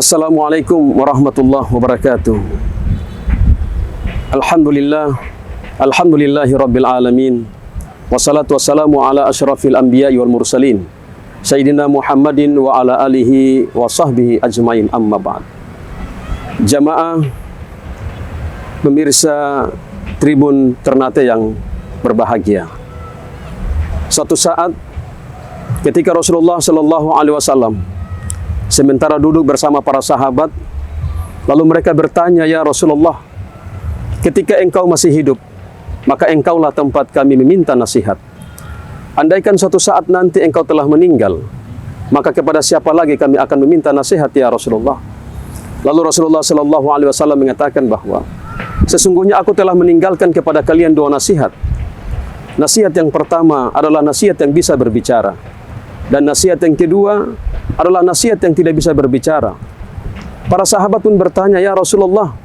Assalamualaikum warahmatullahi wabarakatuh. Alhamdulillahi rabbil alamin. Wassalatu wassalamu ala asyrafil anbiya'i wal mursalin Sayyidina Muhammadin wa ala alihi wa sahbihi ajmain, amma ba'd. Jamaah pemirsa Tribun Ternate yang berbahagia, suatu saat ketika Rasulullah Shallallahu Alaihi Wasallam sementara duduk bersama para sahabat, lalu mereka bertanya, "Ya Rasulullah, ketika engkau masih hidup, maka engkaulah tempat kami meminta nasihat. Andaikan suatu saat nanti engkau telah meninggal, maka kepada siapa lagi kami akan meminta nasihat, ya Rasulullah?" Lalu Rasulullah Shallallahu Alaihi Wasallam mengatakan bahwa sesungguhnya aku telah meninggalkan kepada kalian dua nasihat. Nasihat yang pertama adalah nasihat yang bisa berbicara, dan nasihat yang kedua adalah nasihat yang tidak bisa berbicara. Para sahabat pun bertanya, "Ya Rasulullah,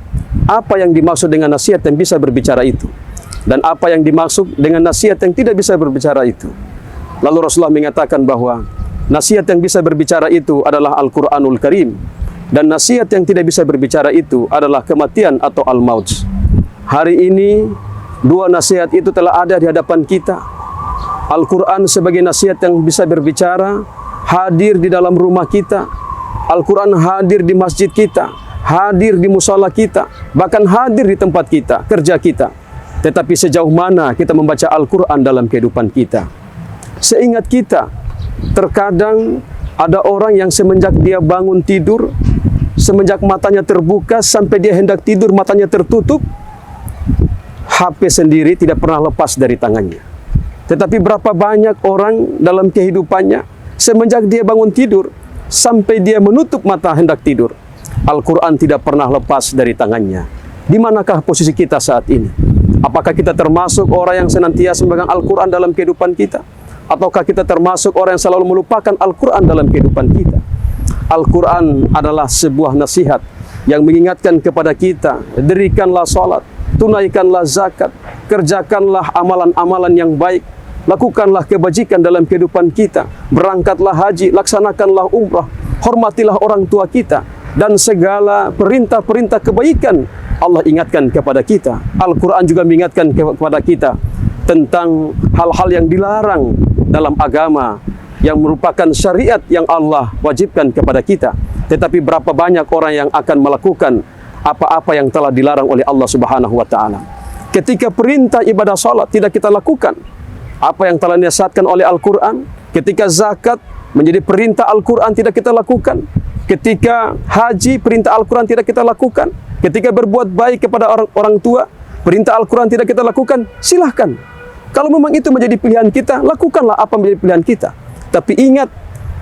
apa yang dimaksud dengan nasihat yang bisa berbicara itu? Dan apa yang dimaksud dengan nasihat yang tidak bisa berbicara itu?" Lalu Rasulullah mengatakan bahwa nasihat yang bisa berbicara itu adalah Al-Quranul Karim, dan nasihat yang tidak bisa berbicara itu adalah kematian atau al-maut. Hari ini dua nasihat itu telah ada di hadapan kita. Al-Quran sebagai nasihat yang bisa berbicara hadir di dalam rumah kita. Al-Quran hadir di masjid kita, hadir di musala kita, bahkan hadir di tempat kita, kerja kita. Tetapi sejauh mana kita membaca Al-Quran dalam kehidupan kita? Seingat kita, terkadang ada orang yang semenjak dia bangun tidur, semenjak matanya terbuka sampai dia hendak tidur matanya tertutup, HP sendiri tidak pernah lepas dari tangannya. Tetapi berapa banyak orang dalam kehidupannya, semenjak dia bangun tidur sampai dia menutup mata hendak tidur, Al-Quran tidak pernah lepas dari tangannya. Di manakah posisi kita saat ini? Apakah kita termasuk orang yang senantiasa memegang Al-Quran dalam kehidupan kita? Ataukah kita termasuk orang yang selalu melupakan Al-Quran dalam kehidupan kita? Al-Quran adalah sebuah nasihat yang mengingatkan kepada kita, dirikanlah salat, tunaikanlah zakat, kerjakanlah amalan-amalan yang baik, lakukanlah kebajikan dalam kehidupan kita, berangkatlah haji, laksanakanlah umrah, hormatilah orang tua kita, dan segala perintah-perintah kebaikan Allah ingatkan kepada kita. Al-Quran juga mengingatkan kepada kita tentang hal-hal yang dilarang dalam agama, yang merupakan syariat yang Allah wajibkan kepada kita. Tetapi berapa banyak orang yang akan melakukan apa-apa yang telah dilarang oleh Allah Subhanahu wa Ta'ala. Ketika perintah ibadah salat tidak kita lakukan apa yang telah dinasihatkan oleh Al-Quran, ketika zakat menjadi perintah Al-Quran tidak kita lakukan, ketika haji perintah Al-Quran tidak kita lakukan, ketika berbuat baik kepada orang tua perintah Al-Quran tidak kita lakukan, silahkan. Kalau memang itu menjadi pilihan kita, lakukanlah apa menjadi pilihan kita. Tapi ingat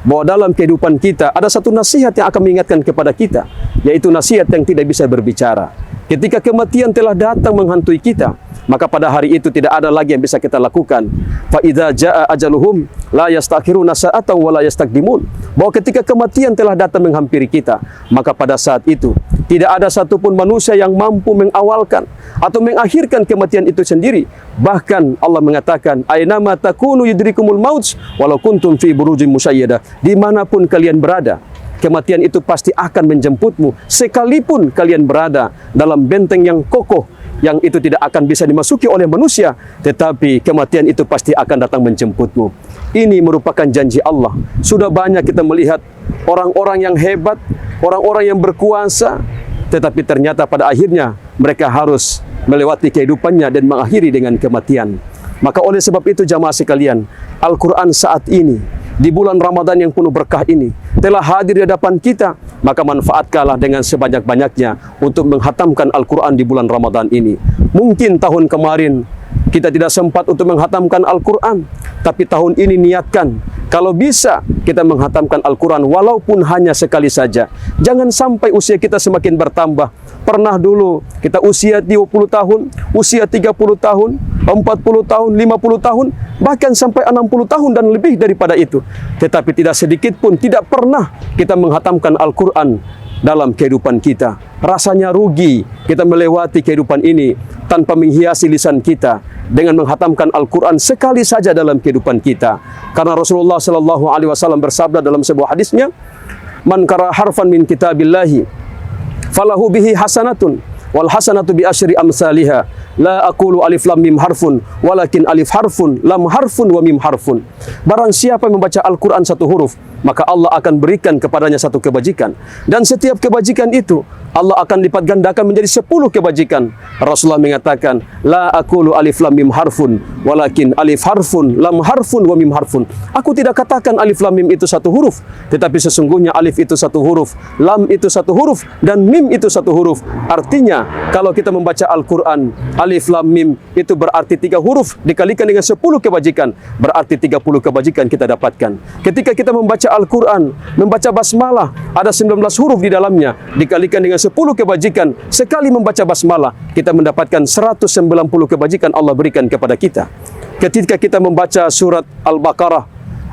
bahwa dalam kehidupan kita ada satu nasihat yang akan mengingatkan kepada kita, yaitu nasihat yang tidak bisa berbicara. Ketika kematian telah datang menghantui kita, maka pada hari itu tidak ada lagi yang bisa kita lakukan. Fa idza jaa ajaluhum la yastakhiruna sa'atan wa la yastaqdimun. Bahwa ketika kematian telah datang menghampiri kita, maka pada saat itu tidak ada satupun manusia yang mampu mengawalkan atau mengakhirkan kematian itu sendiri. Bahkan Allah mengatakan, "Ainama takunu yudrikumul maut walau kuntum fi burujin musyayyadah." Dimanapun kalian berada, kematian itu pasti akan menjemputmu, sekalipun kalian berada dalam benteng yang kokoh, yang itu tidak akan bisa dimasuki oleh manusia, tetapi kematian itu pasti akan datang menjemputmu. Ini merupakan janji Allah. Sudah banyak kita melihat orang-orang yang hebat, orang-orang yang berkuasa, tetapi ternyata pada akhirnya mereka harus melewati kehidupannya dan mengakhiri dengan kematian. Maka oleh sebab itu jamaah sekalian, Al-Quran saat ini, di bulan Ramadan yang penuh berkah ini, telah hadir di hadapan kita, maka manfaatkanlah dengan sebanyak-banyaknya untuk menghatamkan Al-Quran di bulan Ramadan ini. Mungkin tahun kemarin kita tidak sempat untuk menghatamkan Al-Quran, tapi tahun ini niatkan, kalau bisa kita menghatamkan Al-Quran walaupun hanya sekali saja. Jangan sampai usia kita semakin bertambah. Pernah dulu kita usia 20 tahun, usia 30 tahun, 40 tahun, 50 tahun, bahkan sampai 60 tahun dan lebih daripada itu. Tetapi tidak sedikit pun tidak pernah kita menghatamkan Al-Quran dalam kehidupan kita. Rasanya rugi kita melewati kehidupan ini tanpa menghiasi lisan kita dengan menghatamkan Al-Quran sekali saja dalam kehidupan kita. Karena Rasulullah SAW bersabda dalam sebuah hadisnya, man qara harfan min kitabillahi falahu bihi hasanatun wal hasanatu bi asyri amsalihha la aqulu alif lam mim harfun walakin alif harfun lam harfun wa mim harfun. Barang siapa yang membaca Al-Quran satu huruf, maka Allah akan berikan kepadanya satu kebajikan, dan setiap kebajikan itu Allah akan lipat gandakan menjadi 10 kebajikan. Rasulullah mengatakan, la aqulu alif lam mim harfun walakin alif harfun lam harfun wa mim harfun. Aku tidak katakan alif lam mim itu satu huruf, tetapi sesungguhnya alif itu satu huruf, lam itu satu huruf, dan mim itu satu huruf. Artinya kalau kita membaca Al-Quran, alif lam mim itu berarti 3 huruf dikalikan dengan 10 kebajikan, berarti 30 kebajikan kita dapatkan. Ketika kita membaca Al-Quran, membaca basmalah, ada 19 huruf di dalamnya, dikalikan dengan 10 kebajikan. Sekali membaca basmalah, kita mendapatkan 190 kebajikan Allah berikan kepada kita. Ketika kita membaca surat Al-Baqarah,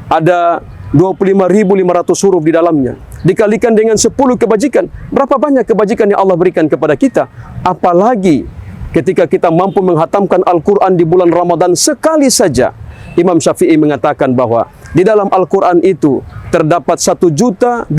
ada 25.500 huruf di dalamnya, dikalikan dengan 10 kebajikan. Berapa banyak kebajikan yang Allah berikan kepada kita? Apalagi ketika kita mampu menghatamkan Al-Quran di bulan Ramadan sekali saja. Imam Syafi'i mengatakan bahwa di dalam Al-Quran itu terdapat 1.027.000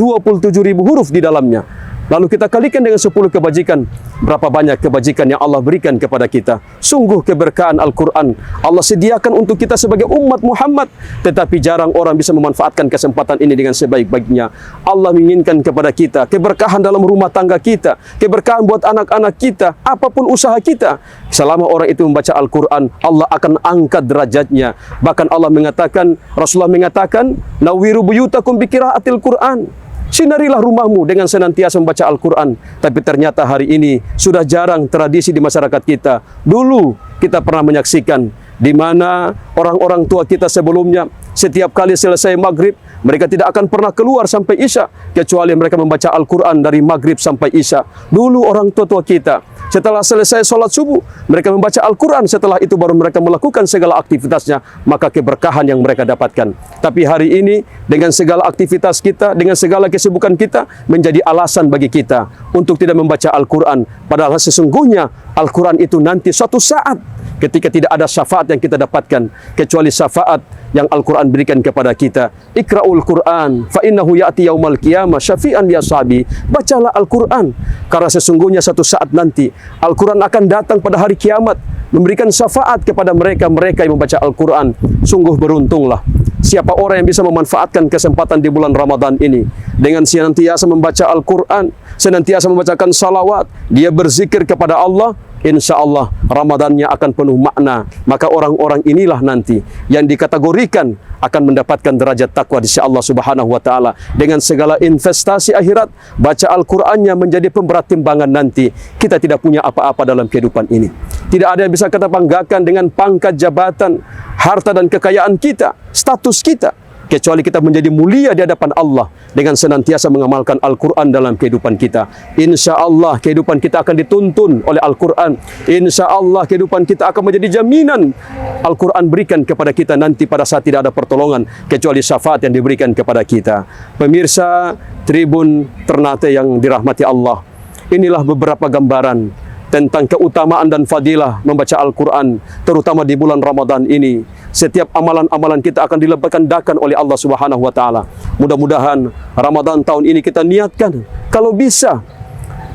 huruf di dalamnya. Lalu kita kalikan dengan 10 kebajikan, berapa banyak kebajikan yang Allah berikan kepada kita. Sungguh keberkahan Al-Quran Allah sediakan untuk kita sebagai umat Muhammad, tetapi jarang orang bisa memanfaatkan kesempatan ini dengan sebaik-baiknya. Allah menginginkan kepada kita keberkahan dalam rumah tangga kita, keberkahan buat anak-anak kita, apapun usaha kita. Selama orang itu membaca Al-Quran, Allah akan angkat derajatnya. Bahkan Allah mengatakan, Rasulullah mengatakan, nawiru buyutakum biqiraatil Quran. Sinarilah rumahmu dengan senantiasa membaca Al-Quran. Tapi ternyata hari ini sudah jarang tradisi di masyarakat kita. Dulu kita pernah menyaksikan di mana orang-orang tua kita sebelumnya setiap kali selesai maghrib, mereka tidak akan pernah keluar sampai isya, kecuali mereka membaca Al-Quran dari maghrib sampai isya. Dulu orang tua-tua kita, setelah selesai sholat subuh, mereka membaca Al-Quran. Setelah itu baru mereka melakukan segala aktivitasnya. Maka keberkahan yang mereka dapatkan. Tapi hari ini, dengan segala aktivitas kita, dengan segala kesibukan kita, menjadi alasan bagi kita untuk tidak membaca Al-Quran. Padahal sesungguhnya Al-Quran itu nanti suatu saat, ketika tidak ada syafaat yang kita dapatkan, kecuali syafaat yang Al-Quran berikan kepada kita. Iqra'ul Quran fa innahu ya'ti yaumal qiyamah syafi'an li ashabi. Bacalah Al-Quran, karena sesungguhnya satu saat nanti Al-Quran akan datang pada hari kiamat, memberikan syafaat kepada mereka yang membaca Al-Quran. Sungguh beruntunglah siapa orang yang bisa memanfaatkan kesempatan di bulan Ramadan ini dengan senantiasa membaca Al-Quran, senantiasa membacakan salawat, dia berzikir kepada Allah. Insya Allah Ramadannya akan penuh makna. Maka orang-orang inilah nanti yang dikategorikan akan mendapatkan derajat takwa di sisi Allah Subhanahu wa taala. Dengan segala investasi akhirat, baca Al-Qur'annya menjadi pemberat timbangan nanti. Kita tidak punya apa-apa dalam kehidupan ini. Tidak ada yang bisa kita banggakan dengan pangkat jabatan, harta dan kekayaan kita, status kita, kecuali kita menjadi mulia di hadapan Allah dengan senantiasa mengamalkan Al-Quran dalam kehidupan kita. Insya Allah kehidupan kita akan dituntun oleh Al-Quran. Insya Allah kehidupan kita akan menjadi jaminan Al-Quran berikan kepada kita nanti pada saat tidak ada pertolongan, kecuali syafaat yang diberikan kepada kita. Pemirsa Tribun Ternate yang dirahmati Allah, inilah beberapa gambaran tentang keutamaan dan fadilah membaca Al-Quran, terutama di bulan Ramadan ini. Setiap amalan-amalan kita akan dilepaskan oleh Allah Subhanahu wa taala. Mudah-mudahan Ramadan tahun ini kita niatkan, kalau bisa,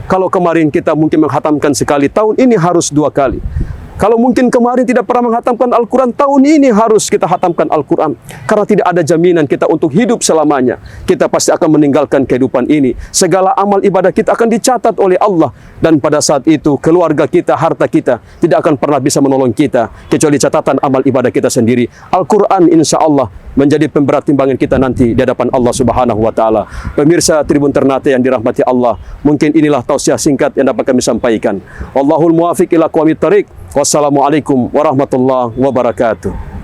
kalau kemarin kita mungkin menghatamkan sekali, tahun ini harus 2 kali. Kalau mungkin kemarin tidak pernah menghatamkan Al-Quran, tahun ini harus kita hatamkan Al-Quran. Karena tidak ada jaminan kita untuk hidup selamanya. Kita pasti akan meninggalkan kehidupan ini. Segala amal ibadah kita akan dicatat oleh Allah. Dan pada saat itu, keluarga kita, harta kita, tidak akan pernah bisa menolong kita, kecuali catatan amal ibadah kita sendiri. Al-Quran insya Allah menjadi pemberat timbangan kita nanti di hadapan Allah Subhanahu wa taala. Pemirsa Tribun Ternate yang dirahmati Allah, mungkin inilah tausiah singkat yang dapat kami sampaikan. Wallahul muwafiq ila aqwamit thariq. Wassalamualaikum warahmatullahi wabarakatuh.